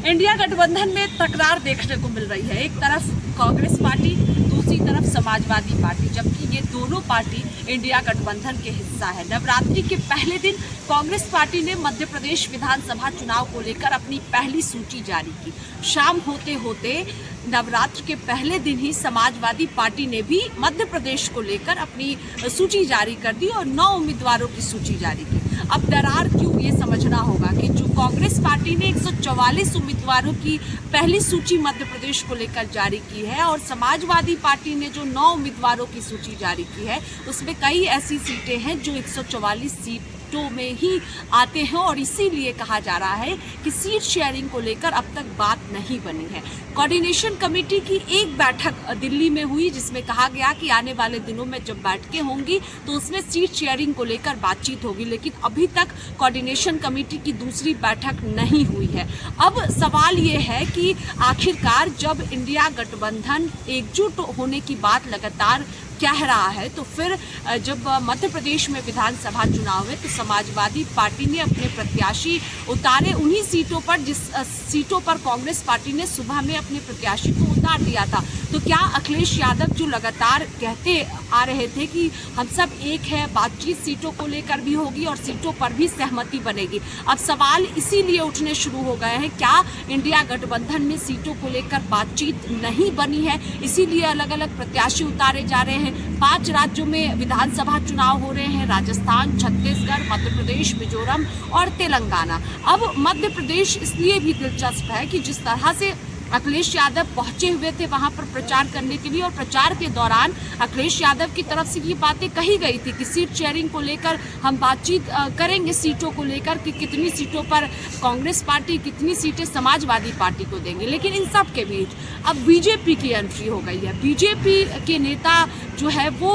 India गठबंधन में तकरार देखने को मिल रही है। एक तरफ कांग्रेस पार्टी, दूसरी तरफ समाजवादी पार्टी, जबकि ये दोनों पार्टी इंडिया गठबंधन के हिस्सा है। नवरात्रि के पहले दिन कांग्रेस पार्टी ने मध्य प्रदेश विधानसभा चुनाव को लेकर अपनी पहली सूची जारी की। शाम होते होते नवरात्र के पहले दिन ही समाजवादी पार्टी ने भी मध्य प्रदेश को लेकर अपनी सूची जारी कर दी और 9 उम्मीदवारों की सूची जारी की। अब दरार क्यों, ये समझना होगा कि जो कांग्रेस पार्टी ने 144 उम्मीदवारों की पहली सूची मध्य प्रदेश को लेकर जारी की है और समाजवादी पार्टी ने जो 9 उम्मीदवारों की सूची जारी की है, उसमें कई ऐसी सीटें हैं जो 144 सीटों में ही आते हैं और इसीलिए कहा जा रहा है कि सीट शेयरिंग को लेकर अब तक बात नहीं बनी है। कोऑर्डिनेशन कमेटी की एक बैठक दिल्ली में हुई जिसमें कहा गया कि आने वाले दिनों में जब बैठकें होंगी तो उसमें सीट शेयरिंग को लेकर बातचीत होगी, लेकिन अभी तक कोऑर्डिनेशन कमेटी की दूसरी बैठक नहीं हुई है। अब सवाल ये है कि आखिरकार जब इंडिया गठबंधन एकजुट होने की बात लगातार कह रहा है, तो फिर जब मध्य प्रदेश में विधानसभा चुनाव है तो समाजवादी पार्टी ने अपने प्रत्याशी उतारे उन्हीं सीटों पर जिस सीटों पर कांग्रेस पार्टी ने सुबह में अपने प्रत्याशी को उतार दिया था। तो क्या अखिलेश यादव जो लगातार कहते आ रहे थे कि हम सब एक है, बातचीत सीटों को लेकर भी होगी और सीटों पर भी सहमति बनेगी, अब सवाल इसीलिए उठने शुरू हो गए हैं, क्या इंडिया गठबंधन में सीटों को लेकर बातचीत नहीं बनी है, इसीलिए अलग अलग प्रत्याशी उतारे जा रहे हैं। 5 राज्यों में विधानसभा चुनाव हो रहे हैं, राजस्थान, छत्तीसगढ़, मध्य प्रदेश, मिजोरम और तेलंगाना। अब मध्य प्रदेश इसलिए भी दिलचस्प है कि जिस तरह से अखिलेश यादव पहुंचे हुए थे वहां पर प्रचार करने के लिए और प्रचार के दौरान अखिलेश यादव की तरफ से ये बातें कही गई थी कि सीट शेयरिंग को लेकर हम बातचीत करेंगे, सीटों को लेकर कि कितनी सीटों पर कांग्रेस पार्टी, कितनी सीटें समाजवादी पार्टी को देंगे। लेकिन इन सब के बीच अब बीजेपी की एंट्री हो गई है। बीजेपी के नेता जो है वो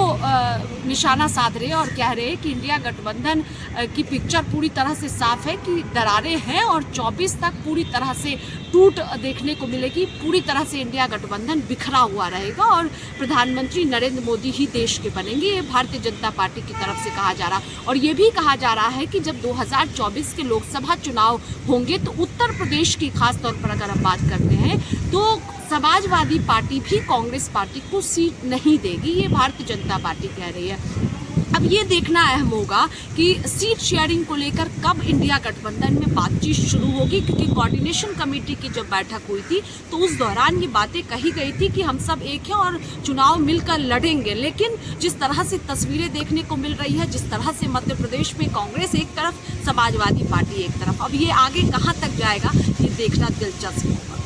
निशाना साध रहे और कह रहे हैं कि इंडिया गठबंधन की पिक्चर पूरी तरह से साफ है कि दरारें हैं और 24 तक पूरी तरह से टूट देखने को मिलेगी, पूरी तरह से इंडिया गठबंधन बिखरा हुआ रहेगा और प्रधानमंत्री नरेंद्र मोदी ही देश के बनेंगे। ये भारतीय जनता पार्टी की तरफ से कहा जा रहा और ये भी कहा जा रहा है कि जब 2024 के लोकसभा चुनाव होंगे तो उत्तर प्रदेश की खास तौर पर अगर हम बात करते हैं तो समाजवादी पार्टी भी कांग्रेस पार्टी को सीट नहीं देगी, ये भारतीय जनता पार्टी कह रही है। अब ये देखना अहम होगा कि सीट शेयरिंग को लेकर कब इंडिया गठबंधन में बातचीत शुरू होगी, क्योंकि कोऑर्डिनेशन कमेटी की जब बैठक हुई थी तो उस दौरान ये बातें कही गई थी कि हम सब एक हैं और चुनाव मिलकर लड़ेंगे। लेकिन जिस तरह से तस्वीरें देखने को मिल रही है, जिस तरह से मध्य प्रदेश में कांग्रेस एक तरफ, समाजवादी पार्टी एक तरफ, अब ये आगे कहाँ तक जाएगा ये देखना दिलचस्प होगा।